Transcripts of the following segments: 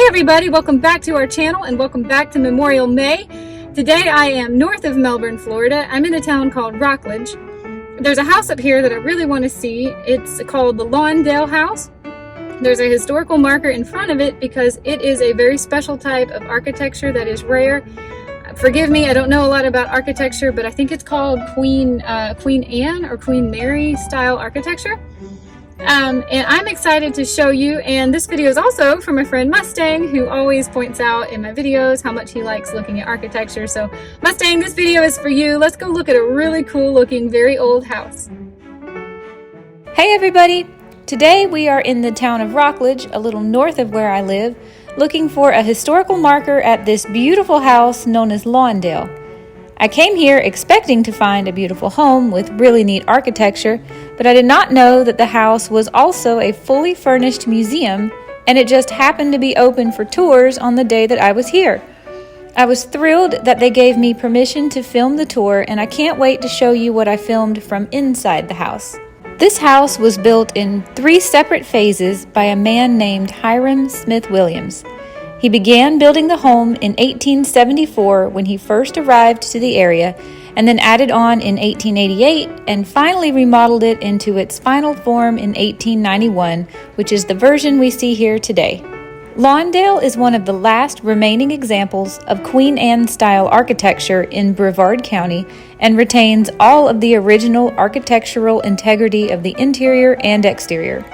everybody, welcome back to our channel and welcome back to Memorial May. Today I am north of Melbourne, Florida. I'm in a town called Rockledge. There's a house up here that I really want to see. It's called the Lawndale house. There's a historical marker in front of it because it is a very special type of architecture that is rare. Forgive me, I don't know a lot about architecture, but I think it's called Queen Anne or Queen Mary style architecture. And I'm excited to show you, and this video is also from my friend Mustang, who always points out in my videos how much he likes looking at architecture. So Mustang, this video is for you. Let's go look at a really cool looking, very old house. Hey everybody! Today we are in the town of Rockledge, a little north of where I live, looking for a historical marker at this beautiful house known as Lawndale. I came here expecting to find a beautiful home with really neat architecture, but I did not know that the house was also a fully furnished museum, and it just happened to be open for tours on the day that I was here. I was thrilled that they gave me permission to film the tour, and I can't wait to show you what I filmed from inside the house. This house was built in 3 separate phases by a man named Hiram Smith Williams. He began building the home in 1874 when he first arrived to the area, and then added on in 1888 and finally remodeled it into its final form in 1891, which is the version we see here today. Lawndale is one of the last remaining examples of Queen Anne-style architecture in Brevard County and retains all of the original architectural integrity of the interior and exterior.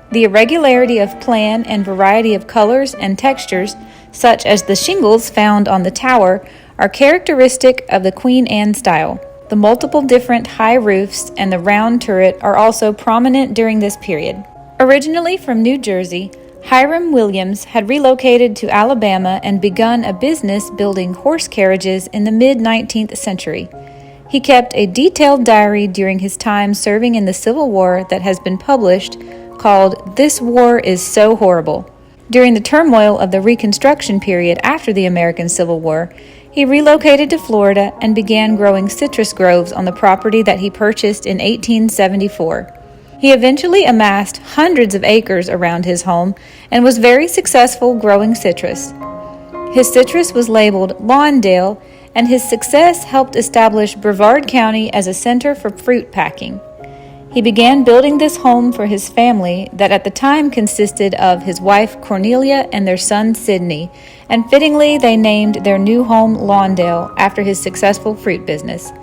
The irregularity of plan and variety of colors and textures, such as the shingles found on the tower, are characteristic of the Queen Anne style. The multiple different high roofs and the round turret are also prominent during this period. Originally from New Jersey, Hiram Williams had relocated to Alabama and begun a business building horse carriages in the mid-19th century. He kept a detailed diary during his time serving in the Civil War that has been published, called "This War is So Horrible." During the turmoil of the Reconstruction period after the American Civil War, he relocated to Florida and began growing citrus groves on the property that he purchased in 1874. He eventually amassed hundreds of acres around his home and was very successful growing citrus. His citrus was labeled Lawndale, and his success helped establish Brevard County as a center for fruit packing. He began building this home for his family that at the time consisted of his wife Cornelia and their son Sidney, and fittingly they named their new home Lawndale after his successful fruit business.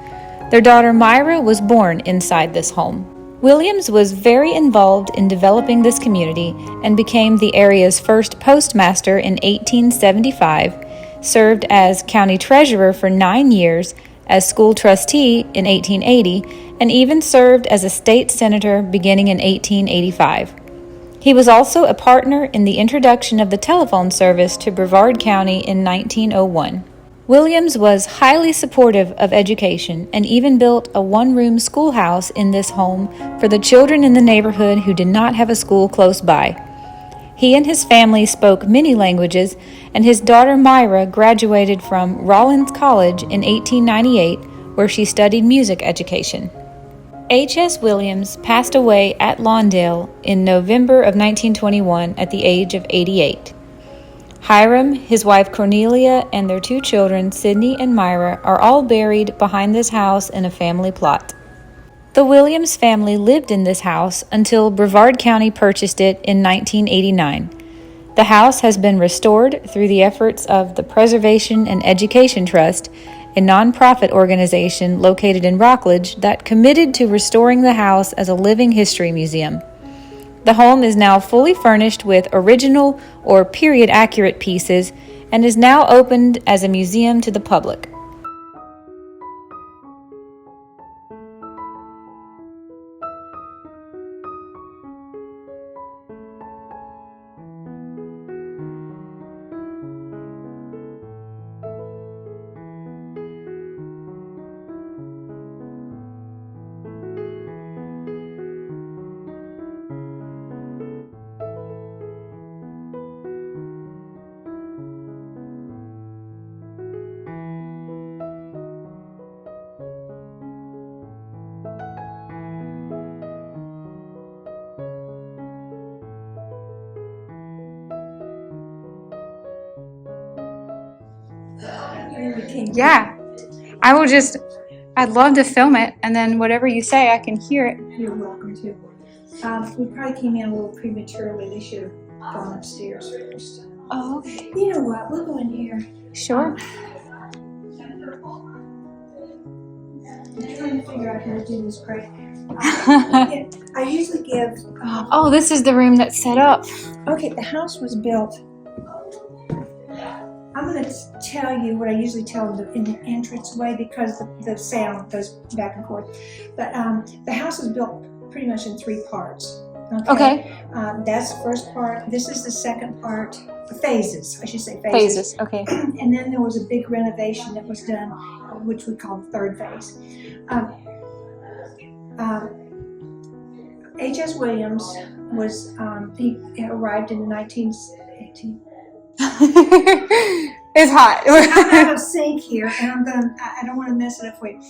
Their daughter Myra was born inside this home. Williams was very involved in developing this community and became the area's first postmaster in 1875, served as county treasurer for 9 years, as school trustee in 1880, and even served as a state senator beginning in 1885. He was also a partner in the introduction of the telephone service to Brevard County in 1901. Williams was highly supportive of education and even built a one-room schoolhouse in this home for the children in the neighborhood who did not have a school close by. He and his family spoke many languages, and his daughter Myra graduated from Rollins College in 1898, where she studied music education. H.S. Williams passed away at Lawndale in November of 1921 at the age of 88. Hiram, his wife Cornelia, and their 2 children, Sidney and Myra, are all buried behind this house in a family plot. The Williams family lived in this house until Brevard County purchased it in 1989. The house has been restored through the efforts of the Preservation and Education Trust, a nonprofit organization located in Rockledge that committed to restoring the house as a living history museum. The home is now fully furnished with original or period-accurate pieces and is now opened as a museum to the public. we came. Yeah. I'd love to film it, and then whatever you say, I can hear it. You're welcome to. We probably came in a little prematurely. They should have gone upstairs first. Oh, okay. You know what? We'll go in here. Sure. I'm trying to figure out how to do this right. I usually give. Oh, this is the room that's set up. Okay, the house was built. I'm going to tell you what I usually tell them in the entranceway because the sound goes back and forth. But the house was built pretty much in 3 parts. Okay. That's the first part. This is the second part. Phases, I should say Phases. Okay. And then there was a big renovation that was done, which we call the third phase. H.S. Williams was, he arrived in 1918. It's hot. I'm out of sync here, and I don't want to mess it up for you.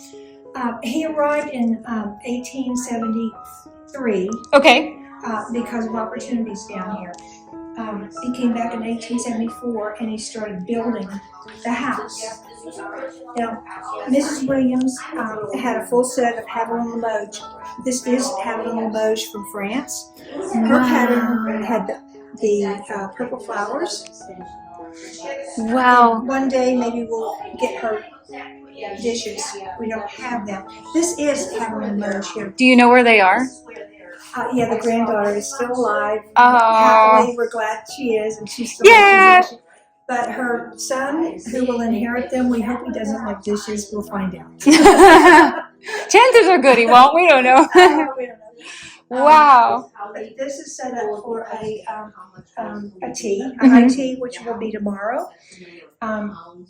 He arrived in 1873. Okay. Because of opportunities down here. He came back in 1874 and he started building the house. Now, Mrs. Williams had a full set of Havilland-Limoges. This is Havilland-Limoges from France. Her pattern had the purple flowers. Wow. And one day maybe we'll get her dishes. We don't have them. This is Havilland-Limoges here. Do you know where they are? Yeah, the granddaughter is still alive. Oh. Happily, we're glad she is, and she's still making dishes. But her son, who will inherit them, we hope he doesn't like dishes. We'll find out. Chances are good he won't. We don't know. We don't know. Wow. But this is set up for a tea, a high tea, which will be tomorrow.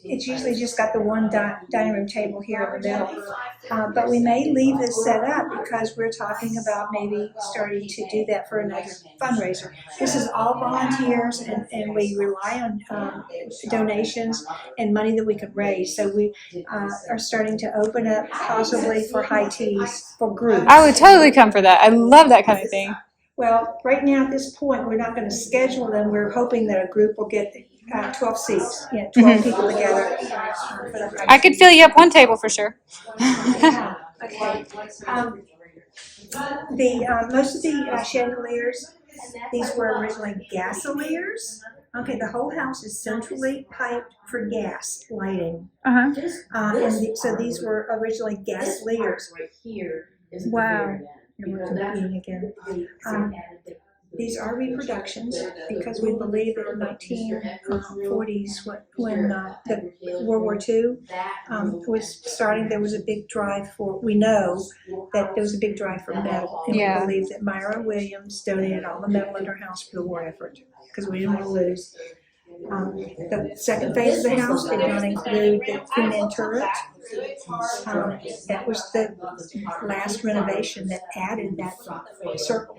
It's usually just got the one dining room table here in the middle. But we may leave this set up because we're talking about maybe starting to do that for another fundraiser. This is all volunteers, and we rely on donations and money that we could raise. So we are starting to open up possibly for high teas for groups. I would totally come for that. I love that kind of thing. Well, right now at this point, we're not going to schedule them. We're hoping that a group will get 12 seats, 12 people together. I could fill you up one table for sure. Okay. Most of the chandeliers, these were originally gasoliers. Okay, the whole house is centrally piped for gas lighting. So these were originally gasliers. Wow. Here we're competing again. These are reproductions because we believe in the 1940s when the World War II was starting, there was a big drive for, we know that there was a big drive for metal. And we believe that Myra Williams donated all the metal in her house for the war effort because we didn't want to lose. The second phase of the house did not include the Queen Anne turret. That was the last renovation that added that circle.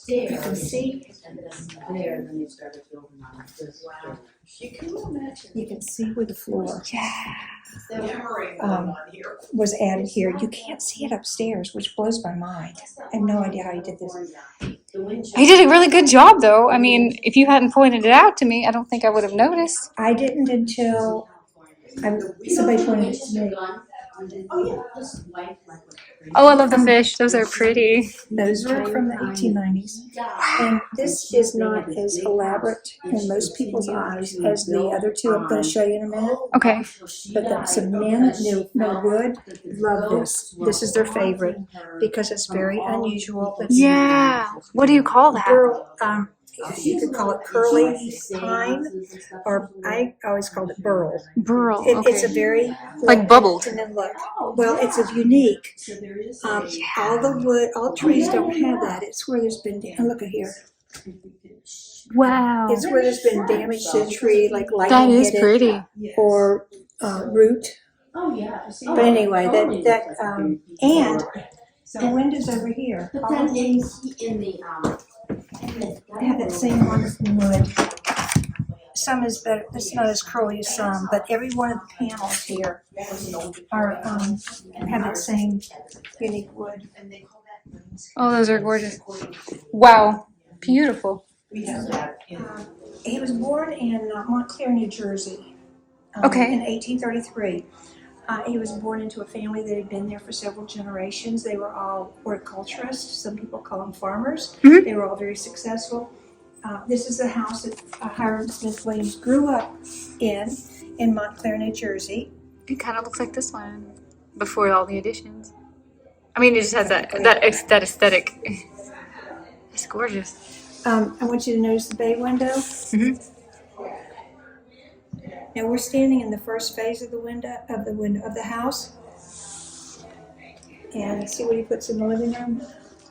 You can see. You can see where the floor was added here. You can't see it upstairs, which blows my mind. I have no idea how you did this. He did a really good job, though. I mean, if you hadn't pointed it out to me, I don't think I would have noticed. I didn't until somebody pointed it to me. Oh, I love the fish. Those are pretty. Those are from the 1890s. And this is not as elaborate in most people's eyes as the other two I'm going to show you in a minute. Okay. But some men that know wood love this. This is their favorite because it's very unusual. Yeah. What do you call that? You could call it curly pine, or I always called it burl. Burl. It's a very like bubbled. And then look, well, it's a unique. All the wood, all trees don't have that. It's where there's been look at here. Wow. It's where there's been damage to the tree, like lightning That is hit it, pretty. or root. But anyway, and the windows over here. All of these have that same wonderful wood. Some is better. It's not as curly as some, but every one of the panels here are have that same unique wood. Oh, those are gorgeous. Wow. Beautiful. He was born in Montclair, New Jersey. Okay. in 1833. He was born into a family that had been there for several generations. They were all horticulturists. Some people call them farmers. Mhm. They were all very successful. This is the house that Hiram Smith Williams grew up in Montclair, New Jersey. It kind of looks like this one before all the additions. I mean, it just has that aesthetic. It's gorgeous. I want you to notice the bay window. Mhm. Now we're standing in the first phase of the window of the house, and see what he puts in the living room.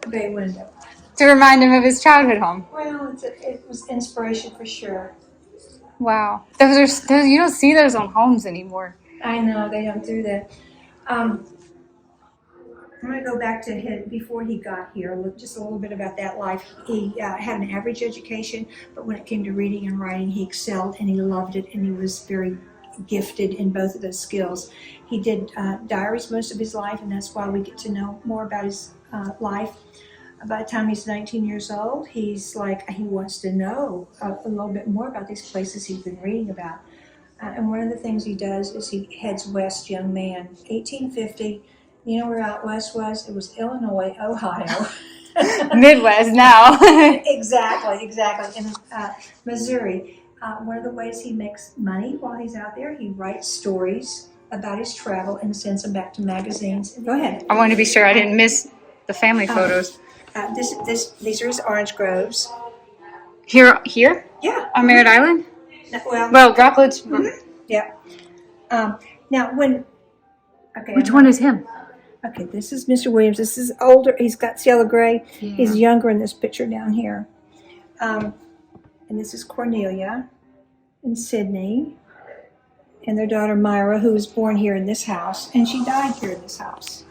The bay window. To remind him of his childhood home. Well, it was inspiration for sure. Wow, those you don't see those on homes anymore. I know they don't do that. I'm going to go back to him before he got here, just a little bit about that life. He had an average education, but when it came to reading and writing, he excelled and he loved it, and he was very gifted in both of those skills. He did diaries most of his life, and that's why we get to know more about his life. By the time he's 19 years old, he's like, he wants to know a little bit more about these places he's been reading about. And one of the things he does is he heads west, young man. 1850, you know where out west was? It was Illinois, Ohio. Midwest now. Exactly. In Missouri. One of the ways he makes money while he's out there, he writes stories about his travel and sends them back to magazines. Go ahead. I want to be sure I didn't miss the family photos. These are his orange groves. Here? Yeah. On Merritt Island? Well, Rockledge. yeah. Now, okay. Which one is him? Okay, this is Mr. Williams. This is older. He's got yellow gray. Yeah. He's younger in this picture down here. And this is Cornelia and Sydney and their daughter Myra, who was born here in this house, and she died here in this house.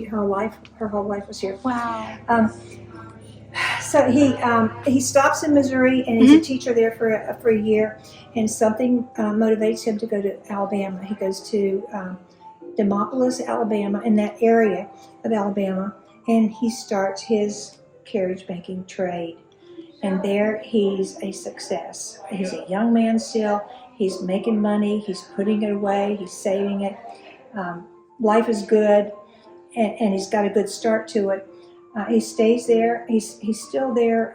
Her whole life was here. Wow. So he stops in Missouri, and he's a teacher there for a year, and something motivates him to go to Alabama. He goes to Demopolis, Alabama, in that area of Alabama, and he starts his carriage making trade. And there he's a success. He's a young man still. He's making money. He's putting it away. He's saving it. Life is good, and he's got a good start to it. He stays there. He's still there,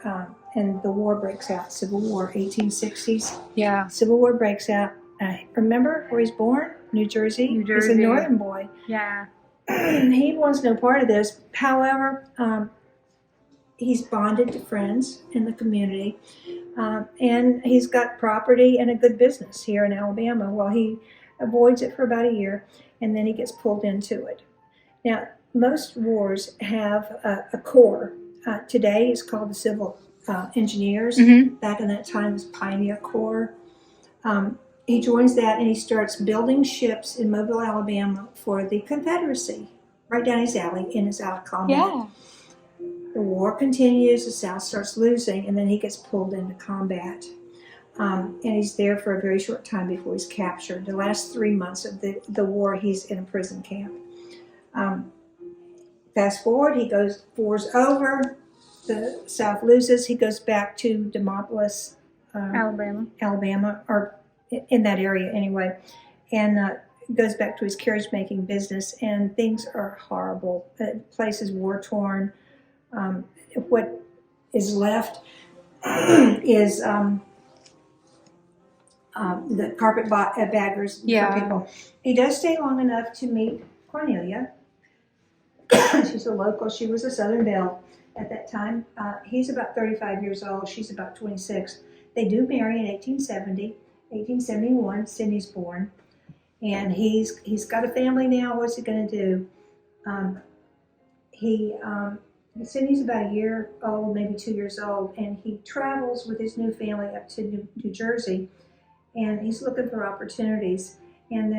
and the war breaks out. Civil War, 1860s. Yeah. Civil War breaks out. Remember where he's born? New Jersey. New Jersey. He's a northern boy. Yeah. He wants no part of this. However, he's bonded to friends in the community, and he's got property and a good business here in Alabama. Well, he avoids it for about a year, and then he gets pulled into it. Now, most wars have a corps. Today it's called the Civil Engineers. Back in that time it was Pioneer Corps. He joins that, and he starts building ships in Mobile, Alabama for the Confederacy, right down his alley, and is out of combat. Yeah. The war continues, the South starts losing, and then he gets pulled into combat. And he's there for a very short time before he's captured. The last 3 months of the war, he's in a prison camp. Fast forward, war's over, the South loses, he goes back to Demopolis, Alabama, or in that area anyway, and goes back to his carriage making business, and things are horrible. The place is war torn. What is left is the carpet baggers for people. He does stay long enough to meet Cornelia. She's a local. She was a Southern Belle at that time. He's about 35 years old. She's about 26. They do marry in 1870. 1871, Sydney's born. And he's got a family now. What's he going to do? Sydney's about a year old, maybe 2 years old, and he travels with his new family up to New Jersey, and he's looking for opportunities. And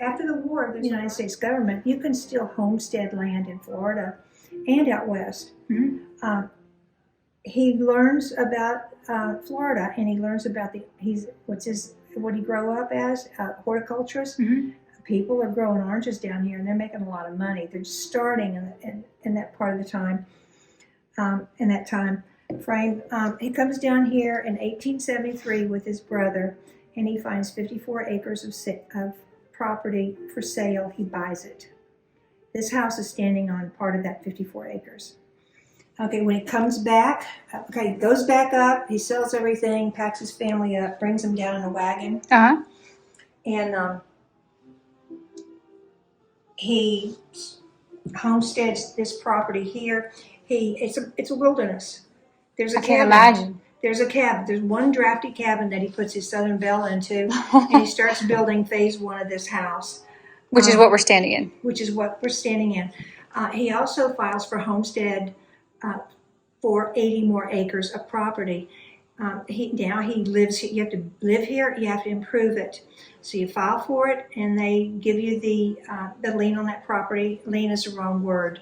after the war, the United States government, you can still homestead land in Florida and out west. He learns about Florida, and he learns about what he grew up as, horticulturist. People are growing oranges down here, and they're making a lot of money. They're just starting in that part of the time, in that time frame. He comes down here in 1873 with his brother, and he finds 54 acres of property for sale. He buys it. This house is standing on part of that 54 acres. Okay, when he comes back, he goes back up, he sells everything, packs his family up, brings them down in a wagon, and he homesteads this property here. It's a wilderness. There's a cabin. Can't imagine. There's a cabin. There's one drafty cabin that he puts his Southern Belle into, and he starts building phase 1 of this house. Which is what we're standing in. Which is what we're standing in. He also files for homestead for 80 more acres of property. He lives here. You have to live here. You have to improve it. So you file for it, and they give you the lien on that property. Lien is the wrong word.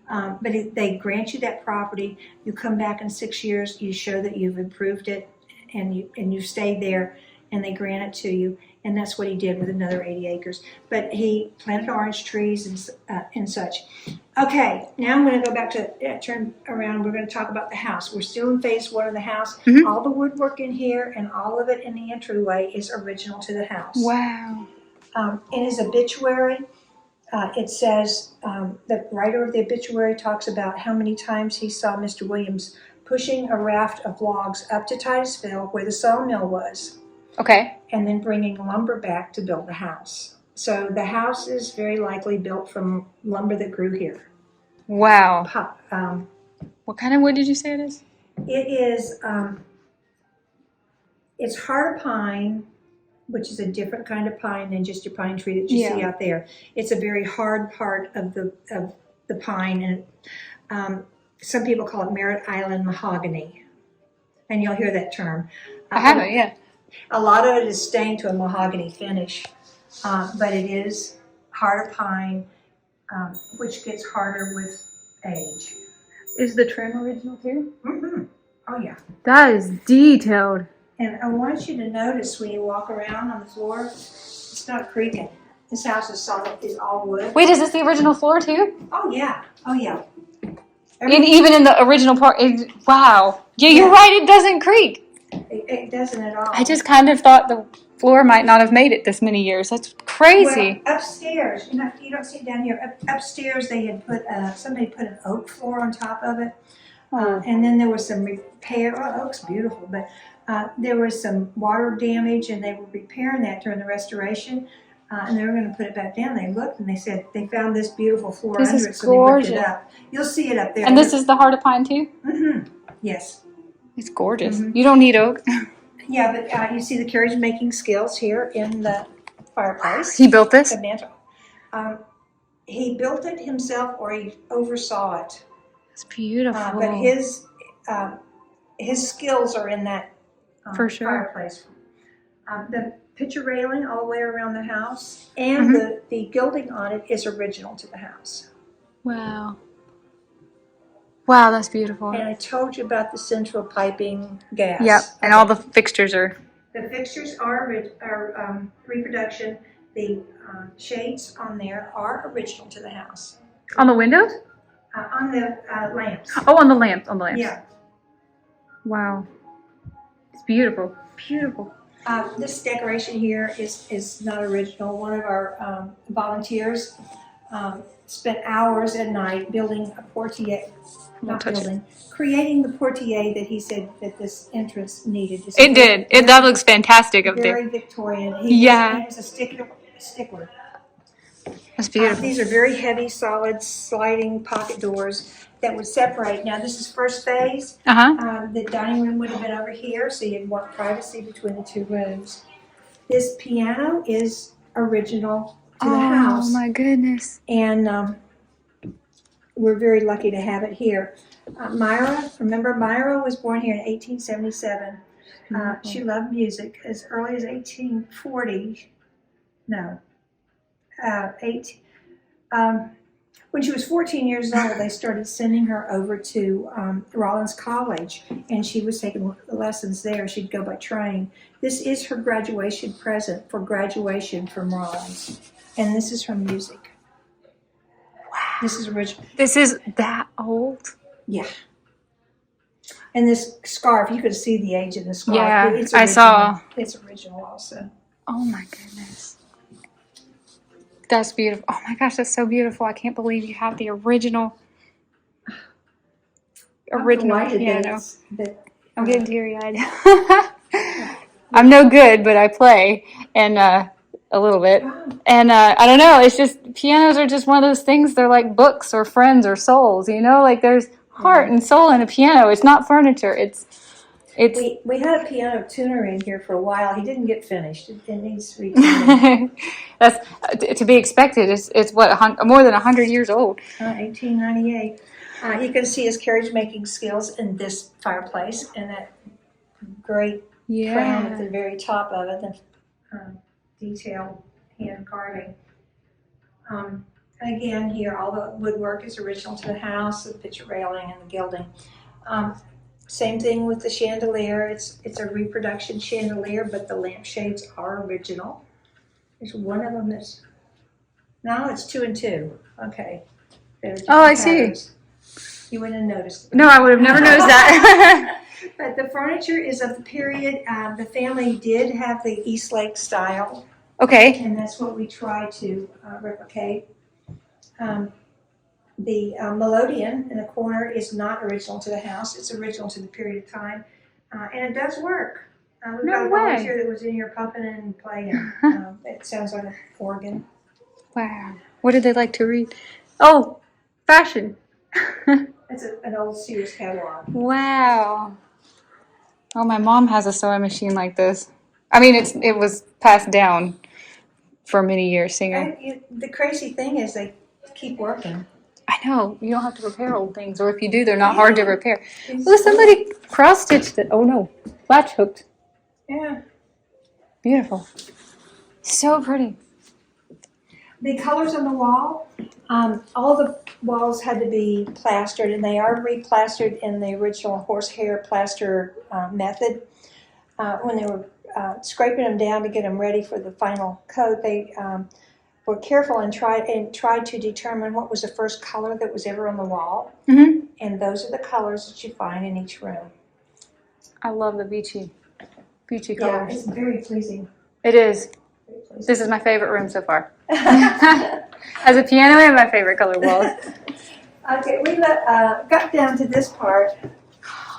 But they grant you that property. You come back in 6 years. You show that you've improved it, and you stayed there, and they grant it to you. And that's what he did with another 80 acres. But he planted orange trees and such. Okay, now I'm going to go back to turn around. We're going to talk about the house. We're still in phase 1 of the house. Mm-hmm. All the woodwork in here and all of it in the entryway is original to the house. Wow. In his obituary, it says, the writer of the obituary talks about how many times he saw Mr. Williams pushing a raft of logs up to Titusville where the sawmill was. Okay. And then bringing lumber back to build the house. So the house is very likely built from lumber that grew here. Wow. What kind of wood did you say it is? It is, it's hard pine, which is a different kind of pine than just your pine tree that you see out there. It's a very hard part of the pine, and some people call it Merritt Island mahogany. And you'll hear that term. I haven't, yeah. A lot of it is stained to a mahogany finish, but it is harder pine, which gets harder with age. Is the trim original too? Mm-hmm. Oh, yeah. That is detailed. And I want you to notice when you walk around on the floor, it's not creaking. This house is solid, is all wood. Wait, is this the original floor too? Oh, yeah. Oh, yeah. Even in the original part, wow. Yeah, you're right, it doesn't creak. It doesn't at all. I just kind of thought the floor might not have made it this many years. That's crazy. Well, upstairs, you don't see it down here. Upstairs, they had somebody put an oak floor on top of it. And then there was some repair. Oh, oak's beautiful, but there was some water damage, and they were repairing that during the restoration. And they were going to put it back down. They looked, and they said they found this beautiful floor under it, so they ripped it up. You'll see it up there. And this is the heart of pine too? Mm-hmm. Yes. It's gorgeous. Mm-hmm. You don't need oak. Yeah, but you see the carriage making skills here in the fireplace. He built this? The mantle. He built it himself, or he oversaw it. It's beautiful. But his skills are in that for sure. Fireplace. The picture railing all the way around the house, and the gilding on it is original to the house. Wow. Wow, that's beautiful. And I told you about the central piping gas. Yep, and all the fixtures are... The fixtures are reproduction. The shades on there are original to the house. On the windows? On the lamps. Oh, on the lamps, Yeah. Wow. It's beautiful. Beautiful. This decoration here is not original. One of our volunteers spent hours at night building a portiere. Creating the portiere that he said that this entrance needed. It did. That looks fantastic up there. Very Victorian. He was a stickler. That's beautiful. These are very heavy, solid, sliding pocket doors that would separate. Now, this is first phase. The dining room would have been over here, so you'd want privacy between the two rooms. This piano is original to the house. Oh, my goodness. And we're very lucky to have it here. Myra was born here in 1877. She loved music as early as 1840. When she was 14 years old, they started sending her over to Rollins College, and she was taking lessons there. She'd go by train. This is her graduation present for graduation from Rollins, and this is her music. Wow. This is original. This is that old? Yeah. And this scarf, you can see the age of the scarf. Yeah, It's I original. saw. It's original also. Oh my goodness. That's beautiful. Oh my gosh, that's so beautiful. I can't believe you have the original Delighted piano. that I'm getting teary-eyed. I'm no good, but I play, and a little bit. And I don't know, it's just, pianos are just one of those things, they're like books or friends or souls, you know? Like there's heart and soul in a piano. It's not furniture. It's we had a piano tuner in here for a while. He didn't get finished. It needs retuning. that's to be expected. It's what, more than 100 years old. 1898. You can see his carriage making skills in this fireplace and that great crown at the very top of it, the detailed hand carving. Again, here all the woodwork is original to the house, the picture railing and the gilding. Same thing with the chandelier. It's a reproduction chandelier, but the lampshades are original. There's one of them that's, no, it's 2 and 2. Okay. Oh, I see. You wouldn't have noticed. No, I would have never noticed that. But the furniture is of the period. The family did have the Eastlake style. Okay. And that's what we try to replicate. The melodeon in the corner is not original to the house. It's original to the period of time. And it does work. We've got a volunteer that was in here pumping and playing. It sounds like an organ. Wow. What did they like to read? Oh, fashion. It's an old Sears catalog. Wow. Oh, my mom has a sewing machine like this. I mean, it was passed down for many years, seeing her. The crazy thing is they keep working. I know. You don't have to repair old things, or if you do, they're not hard to repair. Oh, somebody cross-stitched it. Oh, no. Latch hooked. Yeah. Beautiful. So pretty. The colors on the wall, all the walls had to be plastered, and they are replastered in the original horsehair plaster method. When they were scraping them down to get them ready for the final coat, they were careful and tried to determine what was the first color that was ever on the wall. Mm-hmm. And those are the colors that you find in each room. I love the beachy colors. Yeah, it's very pleasing. It is. This is my favorite room so far. As a piano, and my favorite color walls. Okay, we got down to this part,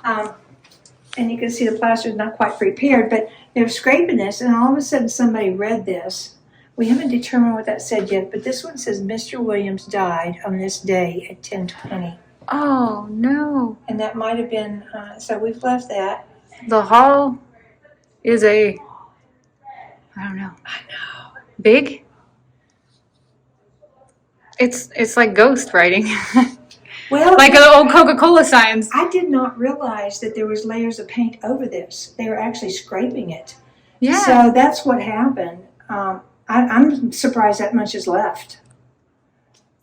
and you can see the plaster is not quite prepared, but they're scraping this, and all of a sudden somebody read this. We haven't determined what that said yet, but this one says Mr. Williams died on this day at 10:20. Oh, no. And that might have been, so we've left that. The hall is I don't know. I know. Big? It's like ghost writing. Well, like the old Coca-Cola signs. I did not realize that there was layers of paint over this. They were actually scraping it. Yeah. So that's what happened. I'm surprised that much is left.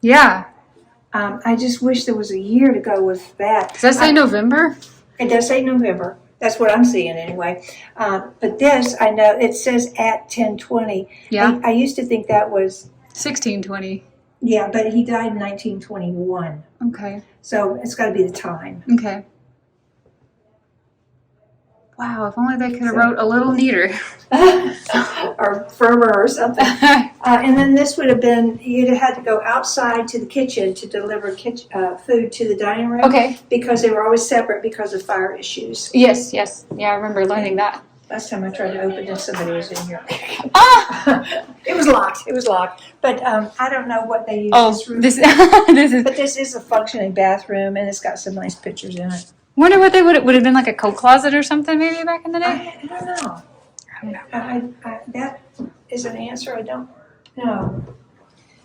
Yeah. I just wish there was a year to go with that. Does that say November? It does say November. That's what I'm seeing anyway. But this, I know, it says at 10:20. Yeah. I used to think that was, 1620. yeah, but he died in 1921. Okay. So it's got to be the time. Okay. Wow, if only they could have wrote a little neater. Or firmer or something. And then this would have been, you'd have had to go outside to the kitchen to deliver food to the dining room. Okay. Because they were always separate because of fire issues. Yes. Yeah, I remember learning that. Last time I tried to open this, somebody was in here. Ah! It was locked. But I don't know what they use this room. This is. But this is a functioning bathroom, and it's got some nice pictures in it. Wonder what they would have been, like a coat closet or something maybe back in the day. I don't know. That is an answer I don't know.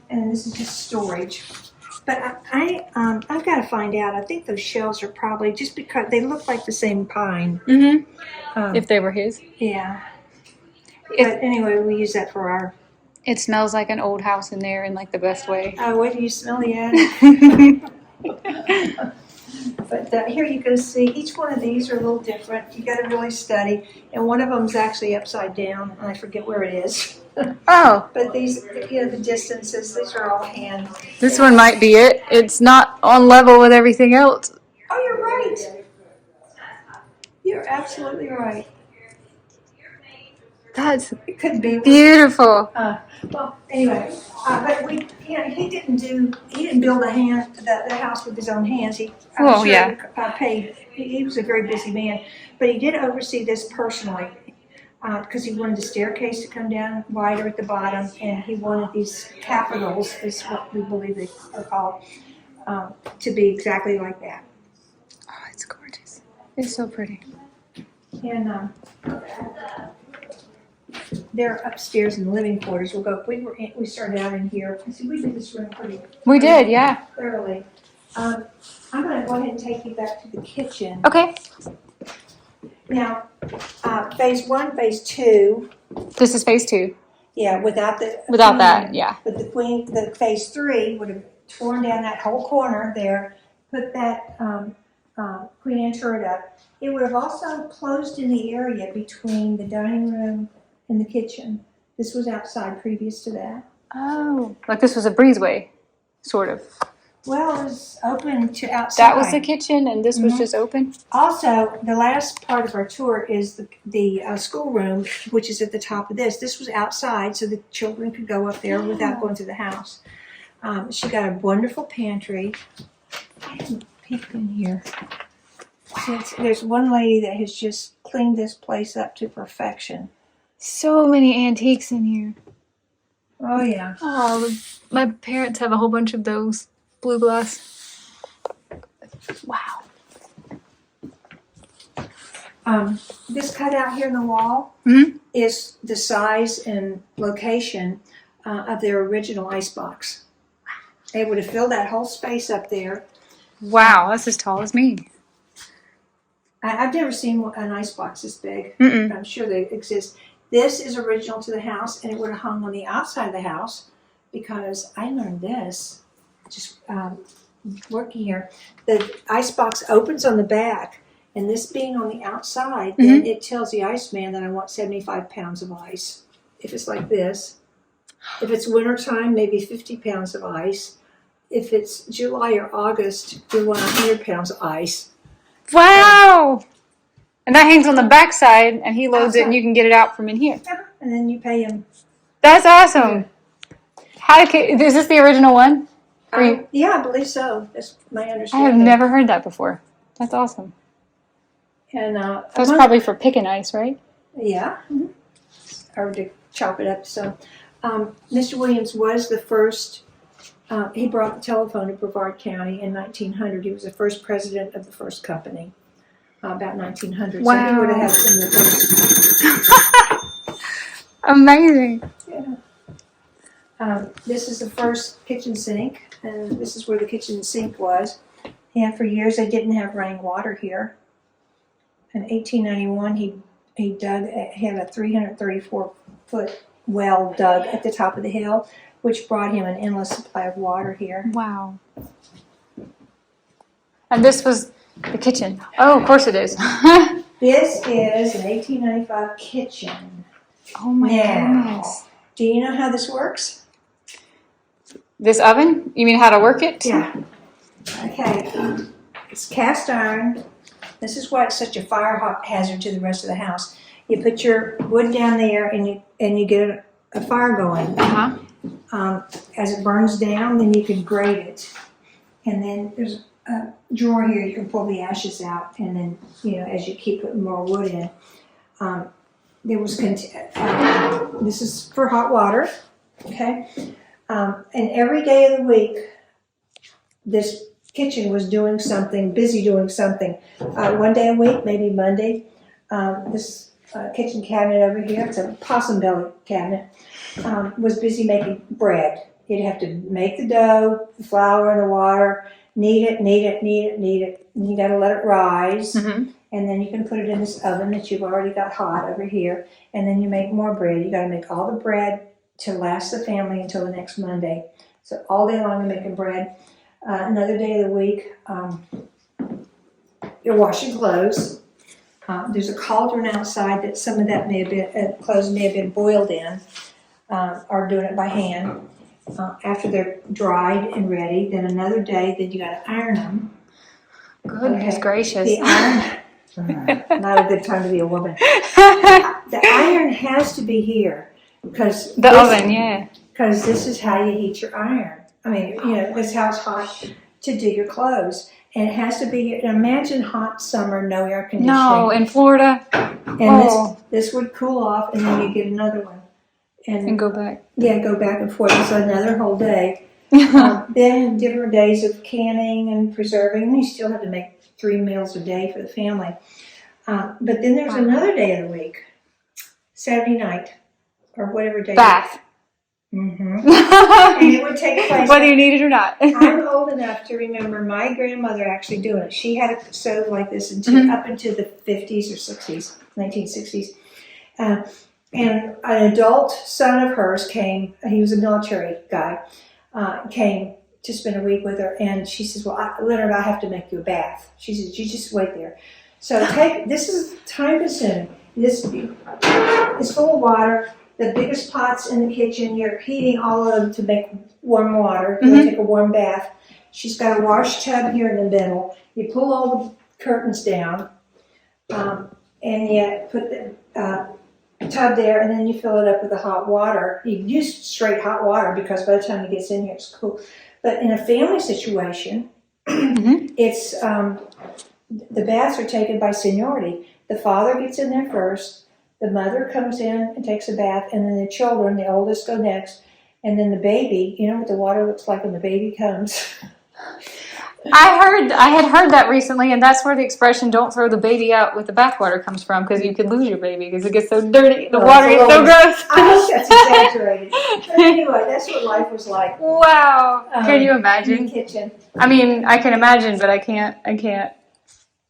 And this is just storage. But I've got to find out. I think those shelves are probably just because they look like the same pine. Mm-hmm. If they were his. Yeah. But anyway, we use that for our. It smells like an old house in there in like the best way. What do you smell the attic? But here you can see each one of these are a little different. You got to really study. And one of them is actually upside down. And I forget where it is. Oh. But these, the distances, these are all hand. This one might be it. It's not on level with everything else. Oh, you're right. absolutely right. That's It could be. beautiful. Well, anyway, but he didn't build the house with his own hands. I'm sure he paid. He was a very busy man, but he did oversee this personally because he wanted the staircase to come down wider at the bottom, and he wanted these capitals, is what we believe they are called, to be exactly like that. Oh, it's gorgeous. It's so pretty. And they're upstairs in the living quarters. We started out in here. See, we did this room pretty. We did, yeah. Thoroughly. I'm going to go ahead and take you back to the kitchen. Okay. Now, phase 1, phase 2. This is phase 2. Yeah, without that, yeah. But the phase 3 would have torn down that whole corner there, put that Queen Anne turret up. It would have also closed in the area between the dining room and the kitchen. This was outside previous to that. Oh, like this was a breezeway, sort of. Well, it was open to outside. That was the kitchen, and this was just open? Also, the last part of our tour is the schoolroom, which is at the top of this. This was outside, so the children could go up there without going to the house. She got a wonderful pantry. I haven't peeked in here. There's one lady that has just cleaned this place up to perfection. So many antiques in here. Oh, yeah. Oh, my parents have a whole bunch of those. Blue glass. Wow. This cutout here in the wall is the size and location of their original icebox. They would have filled that whole space up there. Wow, that's as tall as me. I've never seen an icebox this big. Mm-mm. I'm sure they exist. This is original to the house, and it would have hung on the outside of the house because I learned this just working here. The icebox opens on the back, and this being on the outside, then it tells the iceman that I want 75 pounds of ice. If it's like this. If it's wintertime, maybe 50 pounds of ice. If it's July or August, you want 100 pounds of ice. Wow! And that hangs on the back side, and he loads it, and you can get it out from in here. And then you pay him. That's awesome. Is this the original one? Yeah, I believe so. That's my I understanding. have never heard that before. That's awesome. And that's probably for picking ice, right? Yeah. Or to chop it up. So, Mr. Williams was the first. He brought the telephone to Brevard County in 1900. He was the first president of the first company, about 1900. Wow. So he would have had some of the first. Amazing. Yeah. This is the first kitchen sink, and this is where the kitchen sink was. And for years they didn't have running water here. In 1891, he had a 334-foot well dug at the top of the hill, which brought him an endless supply of water here. Wow. And this was the kitchen. Oh, of course it is. This is an 1895 kitchen. Oh my goodness. Do you know how this works? This oven? You mean how to work it? Yeah. Okay. It's cast iron. This is why it's such a fire hazard to the rest of the house. You put your wood down there and you get a fire going. As it burns down, then you can grate it. And then there's a drawer here you can pull the ashes out, and then as you keep putting more wood in. This is for hot water, okay? And every day of the week, this kitchen was busy doing something. One day a week, maybe Monday, this kitchen cabinet over here, it's a possum belly cabinet, was busy making bread. You'd have to make the dough, the flour and the water, knead it. And you got to let it rise. And then you can put it in this oven that you've already got hot over here. And then you make more bread. You got to make all the bread to last the family until the next Monday. So all day long you're making bread. Another day of the week, you're washing clothes. There's a cauldron outside that some of that clothes may have been boiled in, or doing it by hand. After they're dried and ready, then another day, then you got to iron them. Goodness gracious. The iron, Not a good time to be a woman. The iron has to be here because The oven, yeah. Because this is how you heat your iron. I mean, this is how it's hot to do your clothes, and it has to be here. Imagine hot summer, no air conditioning. No, in Florida. And this would cool off, and then you get another one, And go back. Yeah, go back and forth. It's another whole day. Then different days of canning and preserving. You still have to make 3 meals a day for the family. But then there's another day of the week, Saturday night, or whatever day. Bath. Mm-hmm. And it would take place. Whether you need it or not. I'm old enough to remember my grandmother actually doing it. She had a stove like this up into the 50s or 60s, 1960s. And an adult son of hers came, he was a military guy, came to spend a week with her, and she says, well, Leonard, I have to make you a bath. She says, you just wait there. So this is time consuming. This is full of water. The biggest pots in the kitchen, you're heating all of them to make warm water. You take a warm bath. She's got a wash tub here in the middle. You pull all the curtains down, and you put the tub there, and then you fill it up with the hot water. You use straight hot water because by the time it gets in here, it's cool. But in a family situation, it's the baths are taken by seniority. The father gets in there first. The mother comes in and takes a bath, and then the children, the oldest, go next, and then the baby. You know what the water looks like when the baby comes? I had heard that recently, and that's where the expression "don't throw the baby out with the bathwater" comes from, because you could lose your baby because it gets so dirty. The water is so gross. I hope that's exaggerated. But anyway, that's what life was like. Wow. Can you imagine? In the kitchen. I mean, I can imagine, but I can't.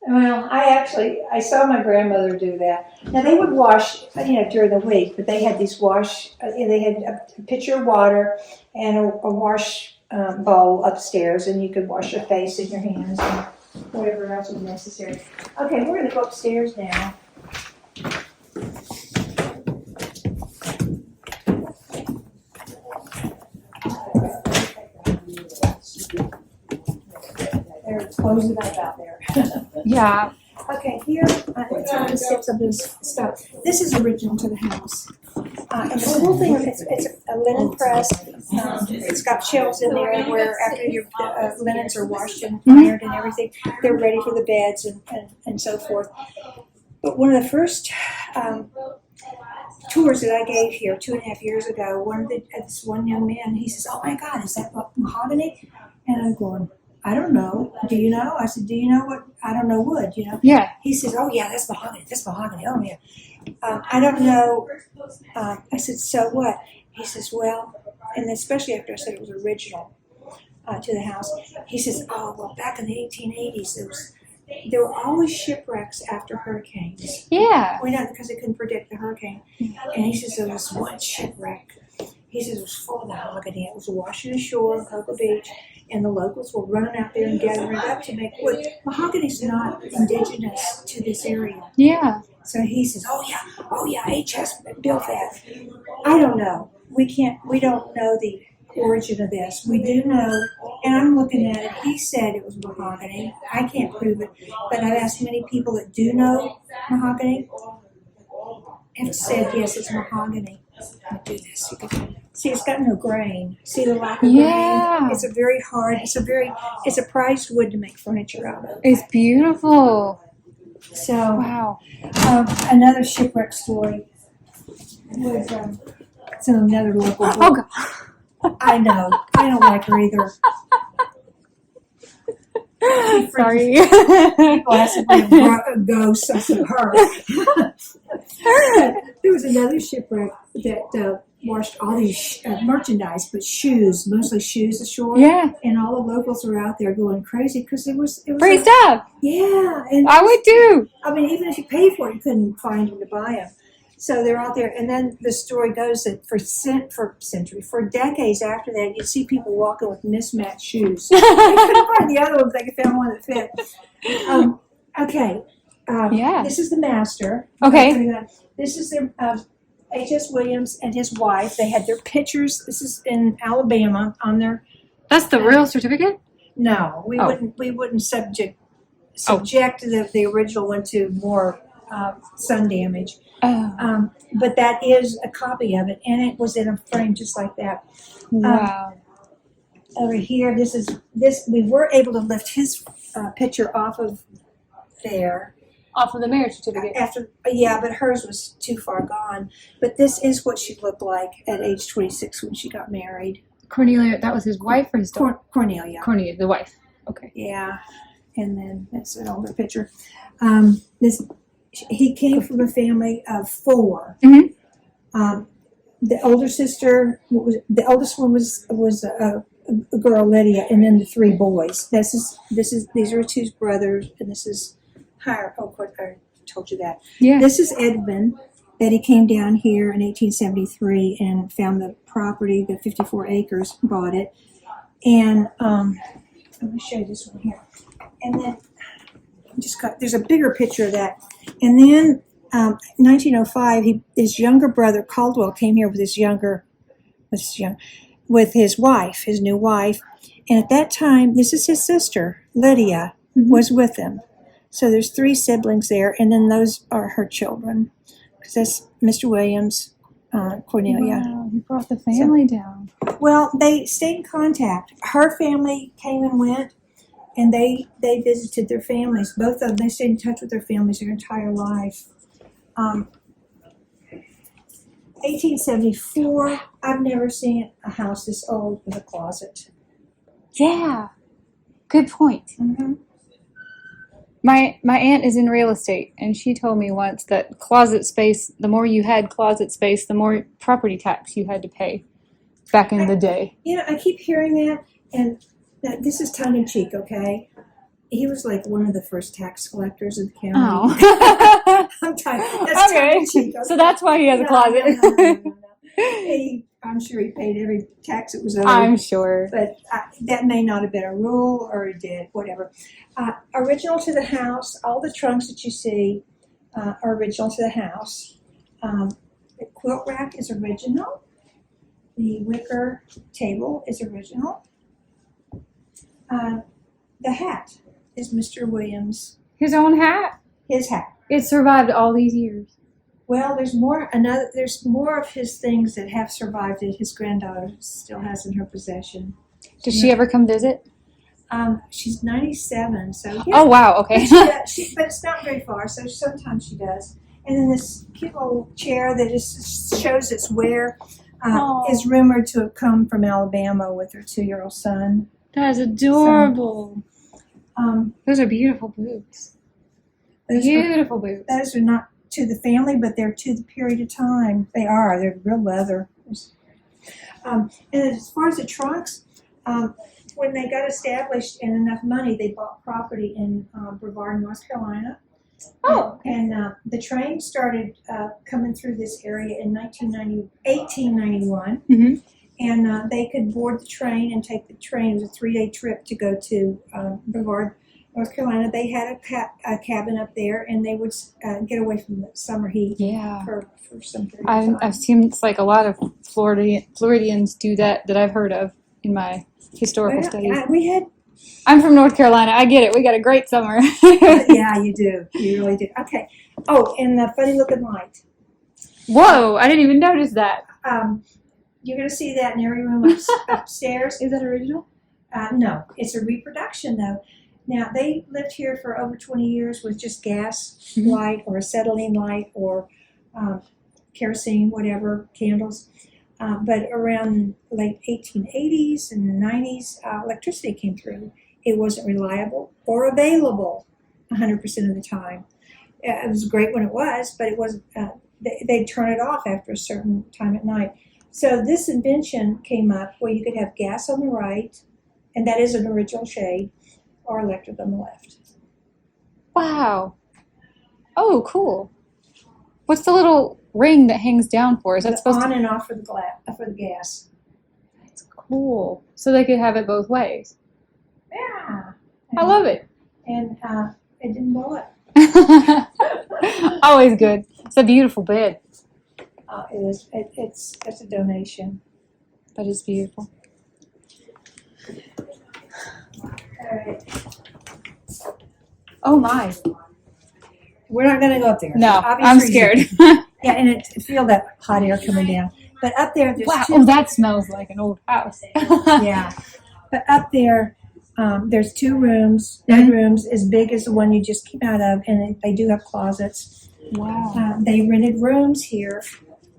Well, I saw my grandmother do that. Now they would wash, during the week, but they had these they had a pitcher of water and a wash bowl upstairs, and you could wash your face and your hands and whatever else was necessary. Okay, we're going to go upstairs now. They're closing up out there. Yeah. Okay, here, I'm trying to skip some of this stuff. This is original to the house. And the cool thing, it's a linen press. It's got shelves in there where after your linens are washed and ironed and everything, they're ready for the beds and so forth. But one of the first tours that I gave here 2.5 years ago, this one young man, he says, oh my God, is that mahogany? And I'm going, I don't know. Do you know? I said, do you know what? I don't know wood, Yeah. He says, oh yeah, that's mahogany. That's mahogany. Oh yeah. I don't know. I said, so what? He says, well, and especially after I said it was original to the house, he says, oh, well, back in the 1880s, there were always shipwrecks after hurricanes. Yeah. We know because they couldn't predict the hurricane. And he says there was one shipwreck. He says it was full of mahogany. It was washing ashore on Cocoa Beach, and the locals were running out there and gathering it up to make wood. Mahogany's not indigenous to this area. Yeah. So he says, oh yeah, HS built that. I don't know. We don't know the origin of this. We do know, and I'm looking at it, he said it was mahogany. I can't prove it, but I've asked many people that do know mahogany and said, yes, it's mahogany. Let me do this. See, it's got no grain. See the lack of grain? It's a very hard, it's a prized wood to make furniture out of. It's beautiful. So, wow. Another shipwreck story was, it's in another local book. Oh, God. I know. I don't like her either. Sorry. People ask if they're ghosts. I said, her. There was another shipwreck that washed all these merchandise, but shoes, mostly shoes ashore. Yeah. And all the locals were out there going crazy because it was Free stuff. Yeah. And I would too. I mean, even if you paid for it, you couldn't find them to buy them. So they're out there, and then the story goes that for decades after that, you'd see people walking with mismatched shoes. They couldn't find the other ones; they could find one that fit. Okay. Yeah. This is the master. Okay. This is their H.S. Williams and his wife. They had their pictures. This is in Alabama on their. That's the real certificate? No, we wouldn't subject the original one to more sun damage. Oh, But that is a copy of it, and it was in a frame just like that. wow. Over here, we were able to lift his picture off of there. Off of the marriage certificate. But hers was too far gone. But this is what she looked like at age 26 when she got married. Cornelia, that was his wife or his daughter? Cornelia. Cornelia, the wife. Okay. Yeah, and then that's an older picture. He came from a family of 4. Mm-hmm. The older sister, the oldest one was a girl, Lydia, and then the 3 boys. These are 2 brothers, and this is higher. Oh, of course, I told you that. Yeah. This is Edmund. That he came down here in 1873 and found the property, the 54 acres, bought it, and I'm going to show you this one here. And then there's a bigger picture of that. And then 1905, his younger brother Caldwell came here with his wife, his new wife, and at that time, this is his sister Lydia, was with him. So there's 3 siblings there, and then those are her children. Because that's Mr. Williams, Cornelia. Wow, he brought the family down. Well, they stayed in contact. Her family came and went, and they visited their families. Both of them, they stayed in touch with their families their entire life. 1874, I've never seen a house this old with a closet. Yeah. Good point. Mm-hmm. My aunt is in real estate, and she told me once that closet space, the more you had closet space, the more property tax you had to pay back in the day. I keep hearing that, and this is tongue-in-cheek, okay? He was like one of the first tax collectors of the county. Oh. I'm tired. That's Okay. tongue-in-cheek, okay? So that's why he has a closet. No. I'm sure he paid every tax it was owed. I'm sure. But that may not have been a rule, or it did, whatever. Original to the house, all the trunks that you see are original to the house. The quilt rack is original. The wicker table is original. The hat is Mr. Williams. His own hat. His hat. It survived all these years. Well, there's more of his things that have survived that his granddaughter still has in her possession. Does she ever come visit? She's 97, so yeah. Oh, wow, okay. But it's not very far, so sometimes she does. And then this cute little chair that just shows its wear is rumored to have come from Alabama with her 2-year-old son. That is adorable. Those are beautiful boots. Beautiful boots. Those are not to the family, but they're to the period of time. They're real leather. And as far as the trunks, when they got established and enough money, they bought property in Brevard, North Carolina. Oh. And the train started coming through this area in 1891. Mm-hmm. And they could board the train and take the train. It was a 3-day trip to go to Brevard, North Carolina. They had a cabin up there, and they would get away from the summer heat for some period of time. I've seen it's like a lot of Floridians do that I've heard of in my historical studies. I'm from North Carolina. I get it. We got a great summer. Yeah, you do. You really do. Okay. Oh, and the funny looking light. Whoa, I didn't even notice that. You're going to see that in every room upstairs. Is that original? No, it's a reproduction though. Now, they lived here for over 20 years with just gas light or acetylene light or kerosene, whatever, candles. But around late 1880s and the 90s, electricity came through. It wasn't reliable or available 100% of the time. It was great when it was, but it wasn't. They'd turn it off after a certain time at night. So this invention came up where you could have gas on the right, and that is an original shade, or electric on the left. Wow. Oh, cool. What's the little ring that hangs down for? Is that supposed on to... and off for the gas. That's cool. So they could have it both ways. Yeah. I love it. And it didn't blow up. Always good. It's a beautiful bed. It is. It's a donation. That is beautiful. All right. Oh my. We're not going to go up there. No, Obvious I'm reason. scared. Yeah, and feel that hot air coming down. But up there, there's Wow. two. Oh, that smells like an old house. Yeah. But up there, there's 2 rooms, bedrooms as big as the one you just came out of, and they do have closets. Wow. They rented rooms here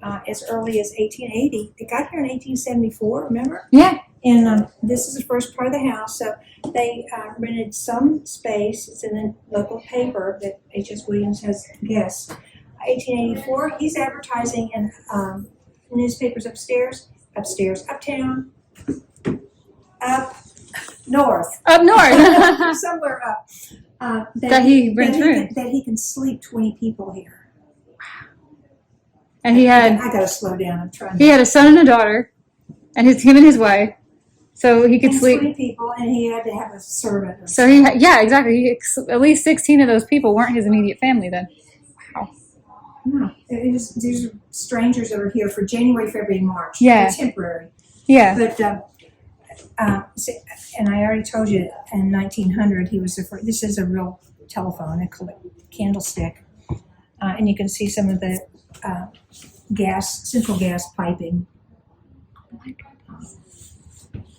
as early as 1880. They got here in 1874, remember? Yeah. And this is the first part of the house. So they rented some space. It's in the local paper that H.S. Williams has guessed. 1884, he's advertising in newspapers upstairs, uptown, up north. Up north. Somewhere up. That he rents rooms. That he can sleep 20 people here. And he had I gotta slow down. I'm trying. he had a son and a daughter, and him and his wife, so he could And sleep. 20 people, and he had to have a servant. Or So yeah, exactly. At least 16 of those people weren't his immediate family then. Wow. No, these are strangers that are here for January, February, March. Yeah. They're temporary. Yeah. But and I already told you in 1900 he was the first. This is a real telephone, a candlestick, and you can see some of the central gas piping.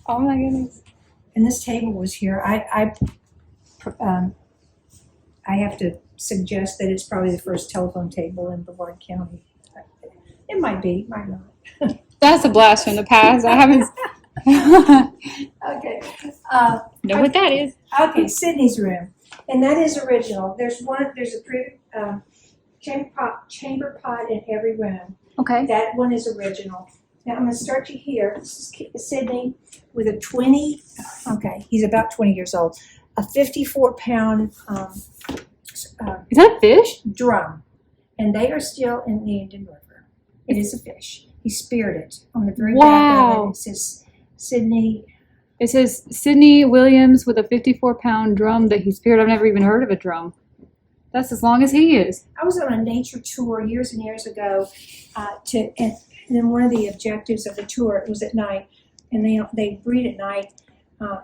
Oh my goodness. And this table was here. I have to suggest that it's probably the first telephone table in Brevard County. It might be, might not. That's a blast from the past. I haven't. Okay. Know what that is? Okay, Sydney's room, and that is original. There's a chamber pot in every room. Okay. That one is original. Now I'm going to start you here. This is Sydney with a 20. Okay, he's about 20 years old. A 54-pound Is that a fish? drum, and they are still in the Indian River. It is a fish. He speared it on the very back Wow. of it. It says Sydney. It says Sidney Williams with a 54-pound drum that he speared. I've never even heard of a drum. That's as long as he is. I was on a nature tour years and years ago, and then one of the objectives of the tour, it was at night, and they breed at night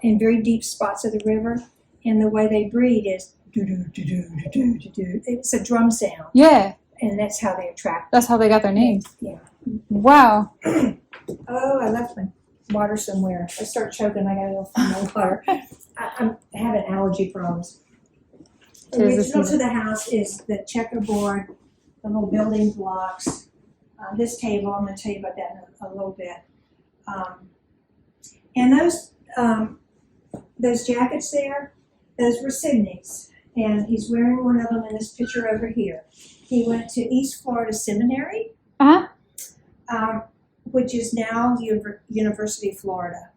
in very deep spots of the river, and the way they breed is do-do-do-do-do-do-do. It's a drum sound, Yeah. and that's how they attract. That's how they got their names. Yeah. Wow. Oh, I left my water somewhere. I start choking. I gotta go find my water. I'm having allergy problems. Tis the Original to season. the house is the checkerboard, the little building blocks. This table, I'm going to tell you about that in a little bit. And those jackets there, those were Sydney's, and he's wearing one of them in this picture over here. He went to East Florida Seminary, which is now the University of Florida,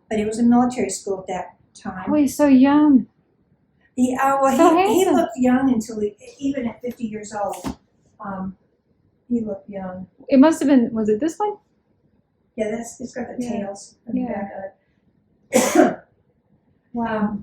but it was a military school at that time. Oh, he's so young. He handsome. looked young until even at 50 years old. He looked young. It must have been, was it this one? Yeah, it's got the Yeah. tails on the Yeah. back of it. Wow.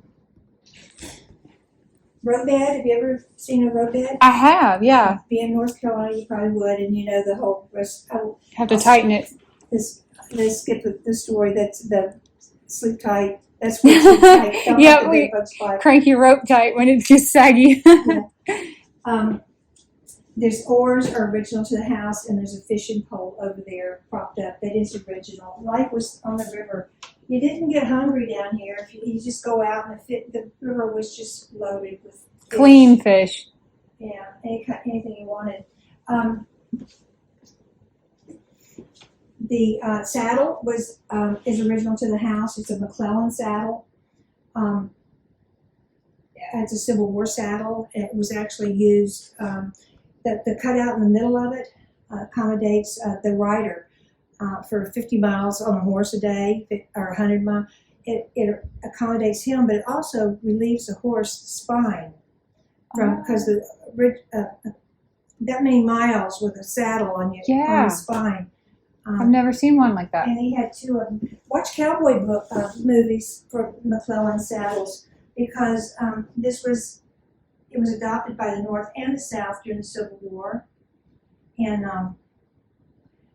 Roadbed, have you ever seen a roadbed? I have, yeah. Being in North Carolina, you probably would, and you know the whole rest. Have to tighten it. They skip the story. That's the sleep tight. That's what sleep tight. Don't Yeah, let the bed bugs fly. Crank your rope tight when it gets saggy. There's oars are original to the house, and there's a fishing pole over there propped up. That is original. Life was on the river. You didn't get hungry down here. If you just go out, and the river was just loaded with fish. Clean fish. Yeah, anything you wanted. The saddle is original to the house. It's a McClellan saddle. It's a Civil War saddle. It was actually used. The cutout in the middle of it accommodates the rider for 50 miles on a horse a day or 100 miles. It accommodates him, but it also relieves the horse's spine because that many miles with a saddle on your on the spine. I've never seen one like that. And he had 2 of them. Watch cowboy movies for McClellan saddles because it was adopted by the North and the South during the Civil War. And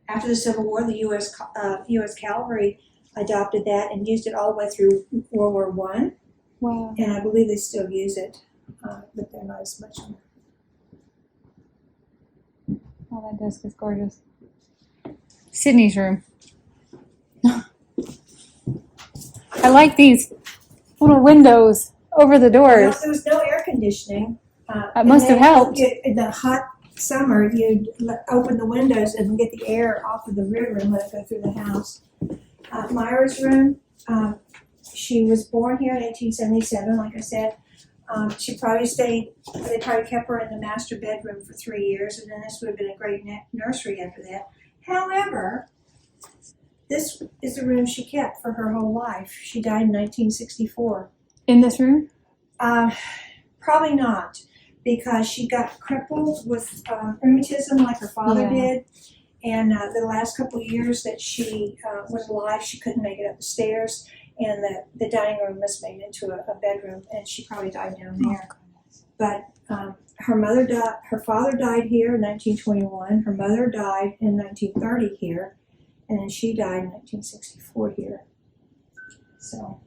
after the Civil War, the U.S. Cavalry adopted that and used it all the way through World War I. Wow. And I believe they still use it. but they're not as much. Oh, that desk is gorgeous. Sydney's room. I like these little windows over the Well, doors. there was no air conditioning. That must have helped. In the hot summer, you'd open the windows and get the air off of the river and let it go through the house. Myra's room, she was born here in 1877, like I said. They probably kept her in the master bedroom for 3 years, and then this would have been a great nursery after that. However, this is the room she kept for her whole life. She died in 1964. In this room? Probably not, because she got crippled with rheumatism like her father did. And the last couple of years that she was alive, she couldn't make it up the stairs. And the dining room was made into a bedroom, and she probably died down there. But her father died here in 1921. Her mother died in 1930 here, and then she died in 1964 here. So,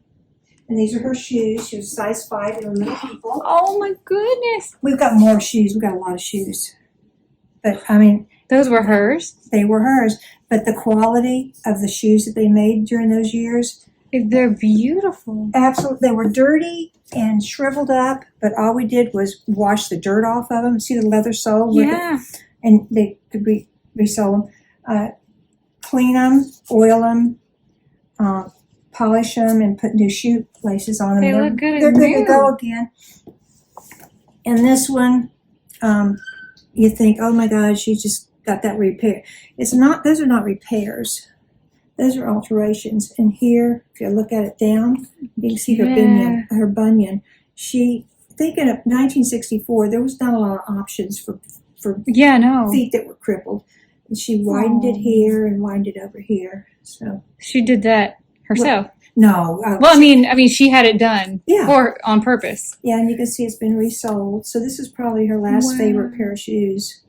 and these are her shoes. She was size 5. They were little people. Oh my goodness. We've got more shoes. We've got a lot of shoes. But I mean, Those were hers? they were hers. But the quality of the shoes that they made during those years, They're beautiful. absolutely, they were dirty and shriveled up, but all we did was wash the dirt off of them. See the leather sole? Yeah. And they could resole them. Clean them, oil them, polish them, and put new shoe laces on them. They look good as They're good new. to go again. And this one, you think, oh my God, she just got that repair. It's not, those are not repairs. Those are alterations. And here, if you look at it down, you can see her bunion. Thinking of 1964, there was not a lot of options for feet that were crippled. And she widened it here and widened it over here. So She did that herself. no. Well, I mean, she had it done on purpose. Yeah, and you can see it's been resold. So this is probably her last favorite pair of shoes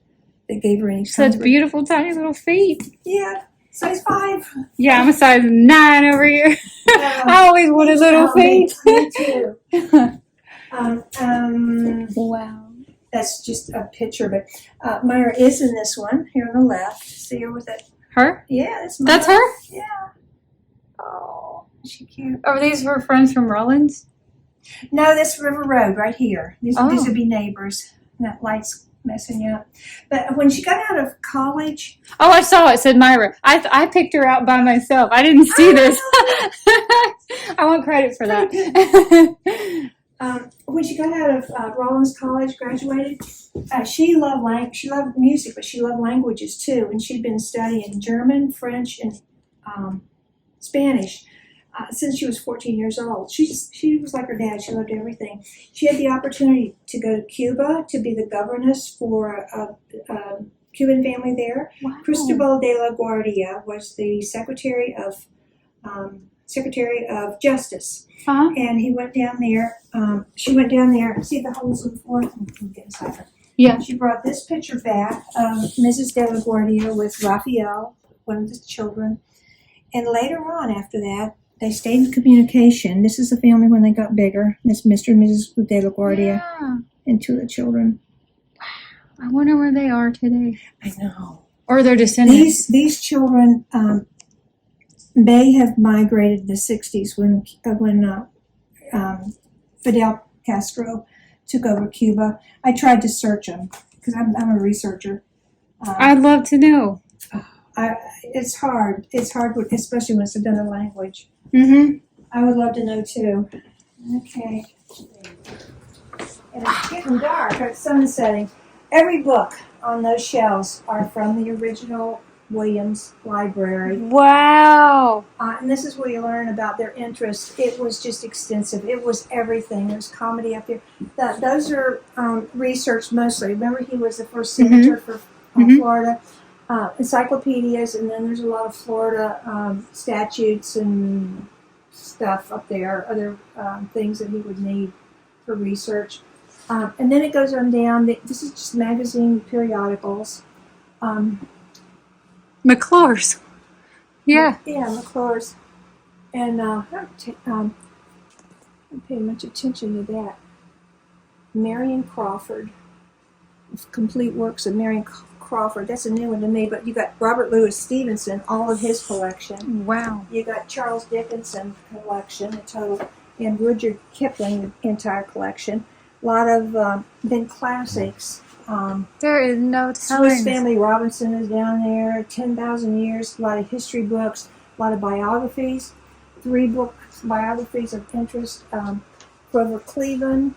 that gave her any Such comfort. beautiful, tiny little feet. Yeah, size 5. Yeah, I'm a size 9 over here. I always wanted little feet. Me too. Wow. That's just a picture, but Myra is in this one here on the left. See her with it? Her? Yeah, that's Myra. That's her? Yeah. Oh, she cute. Are these her friends from Rollins? No, this River Road right here. These Oh. would be neighbors. That light's messing you up. But when she got out of college, Oh, I saw it. Said Myra. I picked her out by myself. I didn't see this. I want credit for that. when she got out of Rollins College, graduated, she loved music, but she loved languages too. And she'd been studying German, French, and Spanish since she was 14 years old. She was like her dad. She loved everything. She had the opportunity to go to Cuba to be the governess for a Cuban family there. Wow. Cristobal de la Guardia was the Secretary of Justice. Uh-huh. And he went down there. She went down there. See the holes in the floor? Get inside her. Yeah. She brought this picture back of Mrs. de la Guardia with Raphael, one of the children. And later on, after that, they stayed in communication. This is the family when they got bigger. This Mr. and Mrs. de la Guardia and 2 of the children. I wonder where they are today. I know. Or their descendants. These children may have migrated in the 60s when Fidel Castro took over Cuba. I tried to search them because I'm a researcher. I'd love to know. It's hard. It's hard, especially when it's another language. Mm-hmm. I would love to know too. Okay. And it's getting dark. It's sun setting. Every book on those shelves are from the original Williams Library. Wow. And this is where you learn about their interests. It was just extensive. It was everything. There's comedy up there. Those are research mostly. Remember, he was the first senator for Florida. Encyclopedias, and then there's a lot of Florida statutes and stuff up there, other things that he would need for research. And then it goes on down. This is just magazine periodicals. McClure's. Yeah. Yeah, McClure's. And I don't pay much attention to that. Marion Crawford. Complete works of Marion Crawford. That's a new one to me, but you got Robert Louis Stevenson, all of his collection. Wow. You got Charles Dickinson collection, a total, and Rudyard Kipling entire collection. A lot of then classics. There is no Swiss telling. Family Robinson is down there. 10,000 Years. A lot of history books. A lot of biographies. 3 books biographies of interest. Grover Cleveland.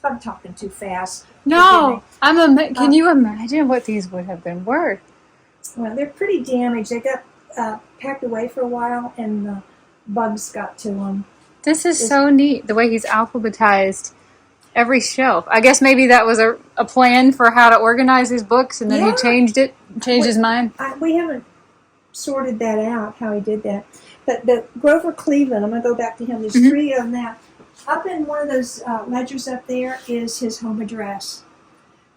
I'm talking too fast. No, can you imagine what these would have been worth? Well, they're pretty damaged. They got packed away for a while, and the bugs got to them. This is so neat, the way he's alphabetized every shelf. I guess maybe that was a plan for how to organize his books, and then he changed his mind. We haven't sorted that out, how he did that. But the Grover Cleveland, I'm going to go back to him. There's 3 of them now. Up in one of those ledgers up there is his home address,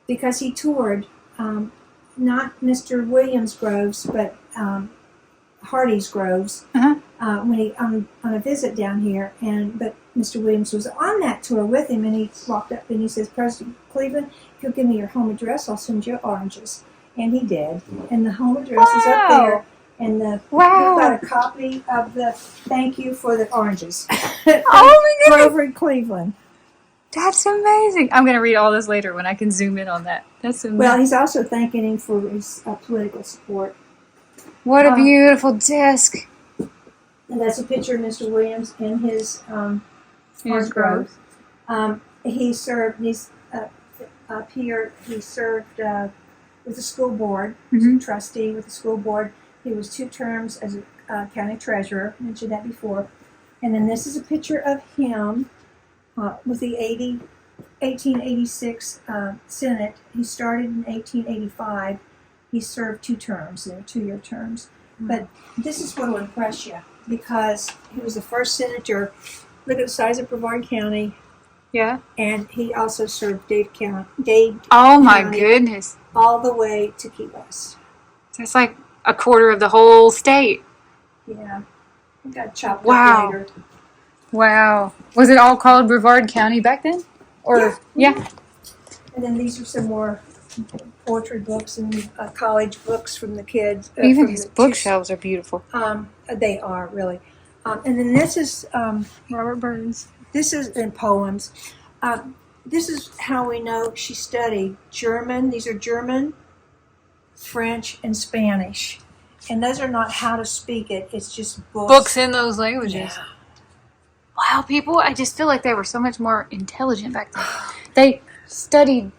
because he toured not Mr. Williams Groves, but Hardy's Groves when he on a visit down here. But Mr. Williams was on that tour with him, and he walked up and he says, "President Cleveland, if you'll give me your home address, I'll send you oranges." And he did, and the home address is up there. And we've got a copy of the thank you for the oranges. Oh my goodness! Grover in Cleveland. That's amazing. I'm going to read all this later when I can zoom in on that. That's amazing. Well, he's also thanking him for his political support. What a beautiful disc. And that's a picture of Mr. Williams in his orange grove. He served. He's up here. He served with the school board. He was a trustee with the school board. He was 2 terms as a county treasurer. I mentioned that before. And then this is a picture of him with the 1886 Senate. He started in 1885. He served 2 terms. They were 2-year terms. But this is what will impress you, because he was the first senator. Look at the size of Brevard County. Yeah. And he also served Dade County. Oh my goodness. All the way to Key West. That's like a quarter of the whole state. Yeah. It got chopped up later. Wow. Was it all called Brevard County back then? Or yeah. And then these are some more poetry books and college books from the kids. Even his bookshelves are beautiful. They are, really. And then this is Robert Burns. This is in poems. This is how we know she studied German. These are German, French, and Spanish. And those are not how to speak it. It's just books. Books in those languages. Yeah. Wow, people, I just feel like they were so much more intelligent back then. They studied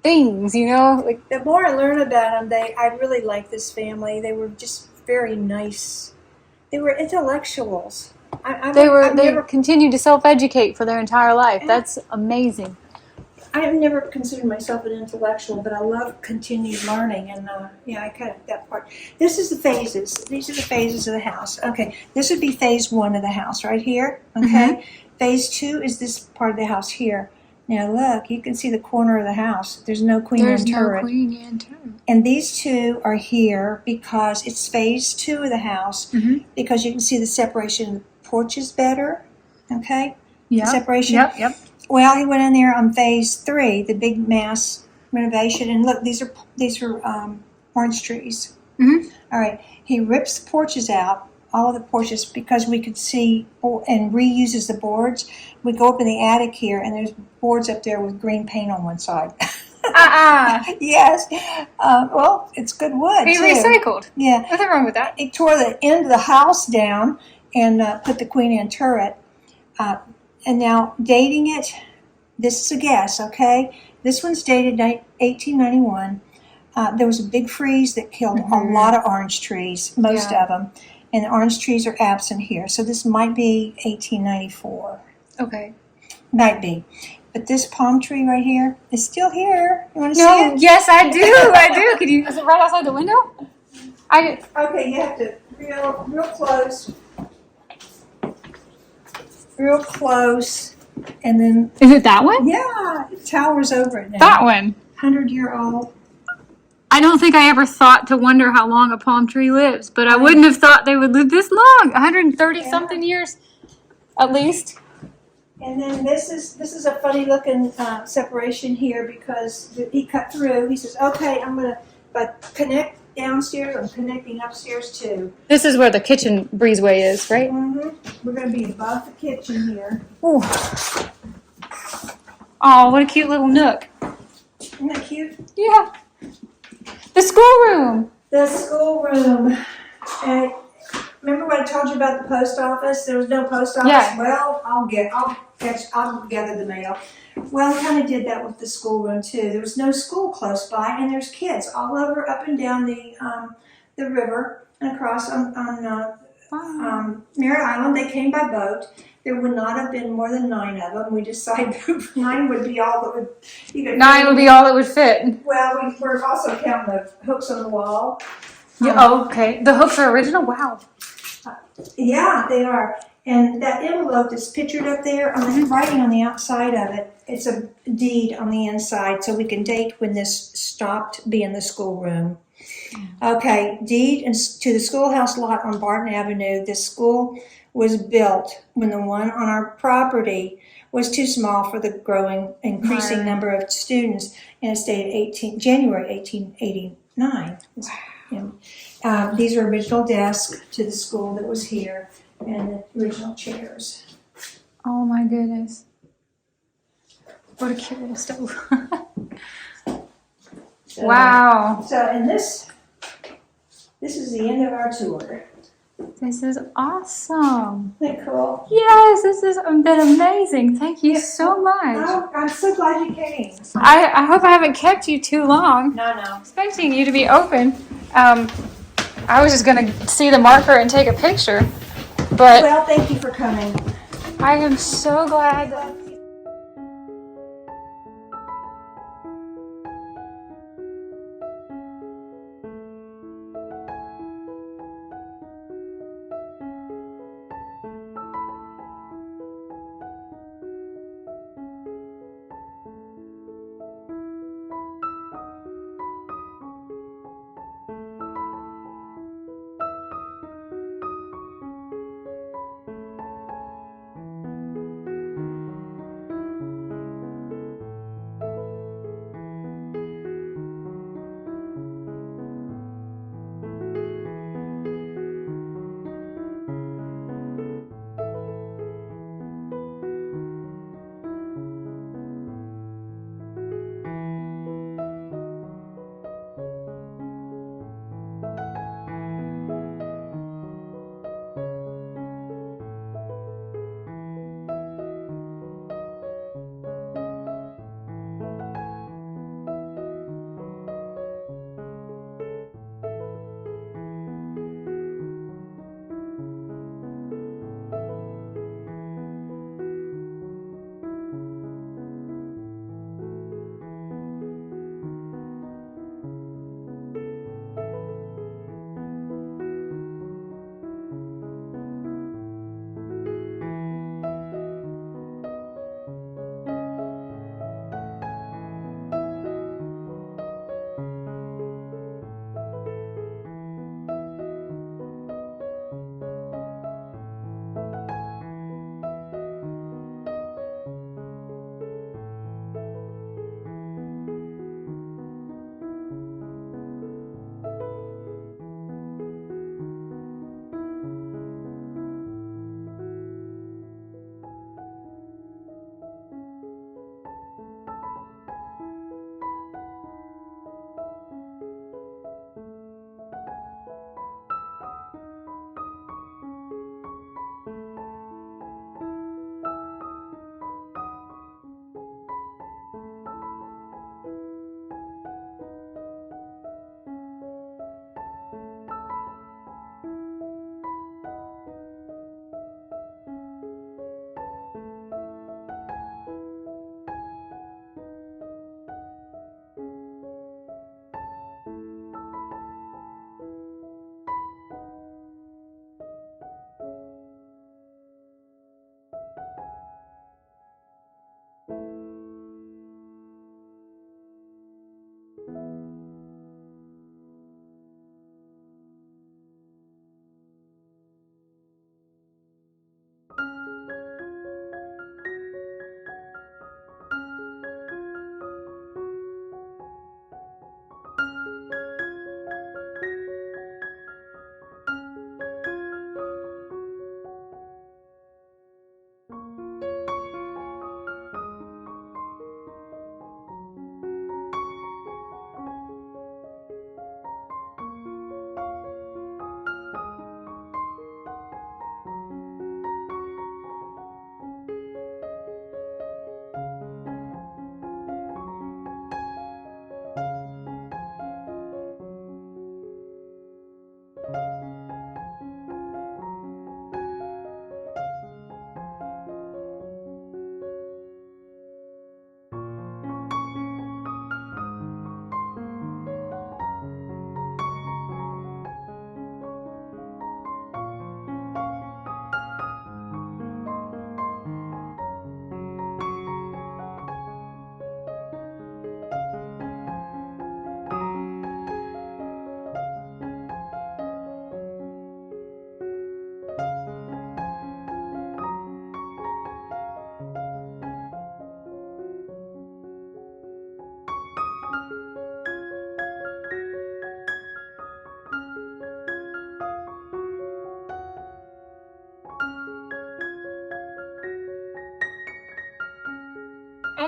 things, you know? Like, the more I learn about them, I really like this family. They were just very nice. They were intellectuals. They continued to self-educate for their entire life. That's amazing. I have never considered myself an intellectual, but I love continued learning, and I kind of that part. This is the phases. These are the phases of the house. Okay, this would be phase 1 of the house right here. Okay, phase 2 is this part of the house here. Now look, you can see the corner of the house. There's no queen and turret. And these 2 are here because it's phase 2 of the house, because you can see the separation of the porches better. Okay, separation. Yep. Well, he went in there on phase 3, the big mass renovation, and look, these are orange trees. All right, he rips the porches out, all of the porches, because we could see and reuses the boards. We go up in the attic here, and there's boards up there with green paint on one side. Yes. Well, it's good wood. He too. recycled. Yeah. Nothing wrong with that. He tore the end of the house down and put the Queen Anne turret. And now, dating it, this is a guess, okay? This one's dated 1891. There was a big freeze that killed a lot of orange trees, most of them. And the orange trees are absent here. So this might be 1894. Okay. Might be. But this palm tree right here is still here. You want to see it? Yes, I do. I do. Could you? Is it right outside the window? Okay, you have to real close. Real close. And then... Is it that one? Yeah, it towers over it now. That one. 100-year-old. I don't think I ever thought to wonder how long a palm tree lives, but I wouldn't have thought they would live this long. 130-something years, at least. And then this is a funny looking separation here because he cut through. He says, "Okay, I'm gonna connect downstairs. I'm connecting upstairs too." This is where the kitchen breezeway is, right? We're gonna be above the kitchen here. Ooh. Oh, what a cute little nook. Isn't that cute? Yeah. The schoolroom. The schoolroom. Remember what I told you about the post office? There was no post office. Yeah. Well, I'll gather the mail. Well, I kind of did that with the schoolroom too. There was no school close by, and there's kids all over, up and down the river and across on Merritt Island. They came by boat. There would not have been more than 9 of them. We decided 9 would be all that would. You could 9 would be all that would fit. Well, we're also counting the hooks on the wall. Yeah. Oh, okay. The hooks are original. Wow. Yeah, they are. And that envelope that's pictured up there, on the writing on the outside of it, it's a deed on the inside, so we can date when this stopped being the schoolroom. Okay, deed to the schoolhouse lot on Barton Avenue. This school was built when the one on our property was too small for the increasing number of students, and it stated January 1889. And, these are original desks to the school that was here, and the original chairs. Oh my goodness. What a cute little stove. Wow. So, and this is the end of our tour. This is awesome. Isn't that cool? Yes, this has been amazing. Thank you so much. Oh, I'm so glad you came. I hope I haven't kept you too long. No. Expecting you to be open. I was just going to see the marker and take a picture, but Well, thank you for coming. I am so glad that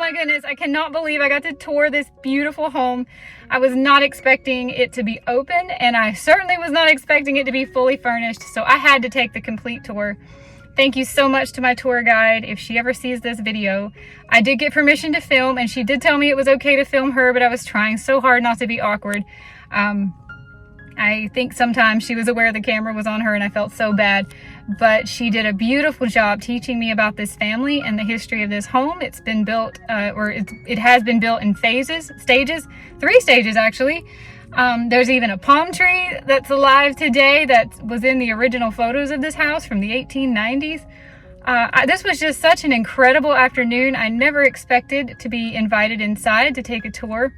my goodness, I cannot believe I got to tour this beautiful home. I was not expecting it to be open, and I certainly was not expecting it to be fully furnished, so I had to take the complete tour. Thank you so much to my tour guide. If she ever sees this video, I did get permission to film, and she did tell me it was okay to film her, but I was trying so hard not to be awkward. I think sometimes she was aware the camera was on her and I felt so bad, but she did a beautiful job teaching me about this family and the history of this home. It's been built, it has been built in stages, 3 stages actually. There's even a palm tree that's alive today that was in the original photos of this house from the 1890s. This was just such an incredible afternoon. I never expected to be invited inside to take a tour.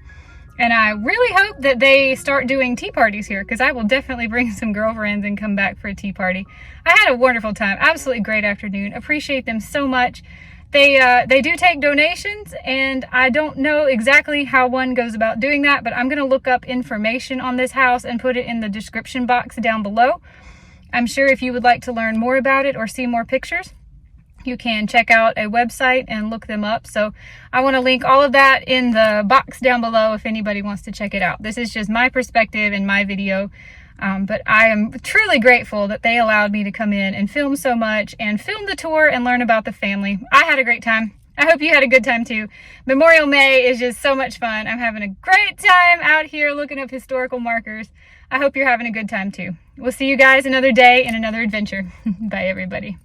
And I really hope that they start doing tea parties here, because I will definitely bring some girlfriends and come back for a tea party. I had a wonderful time. Absolutely great afternoon. Appreciate them so much. They do take donations, and I don't know exactly how one goes about doing that, but I'm going to look up information on this house and put it in the description box down below. I'm sure if you would like to learn more about it or see more pictures, you can check out a website and look them up. So I want to link all of that in the box down below if anybody wants to check it out. This is just my perspective and my video, but I am truly grateful that they allowed me to come in and film so much and film the tour and learn about the family. I had a great time. I hope you had a good time too. Memorial May is just so much fun. I'm having a great time out here looking up historical markers. I hope you're having a good time too. We'll see you guys another day in another adventure. Bye everybody.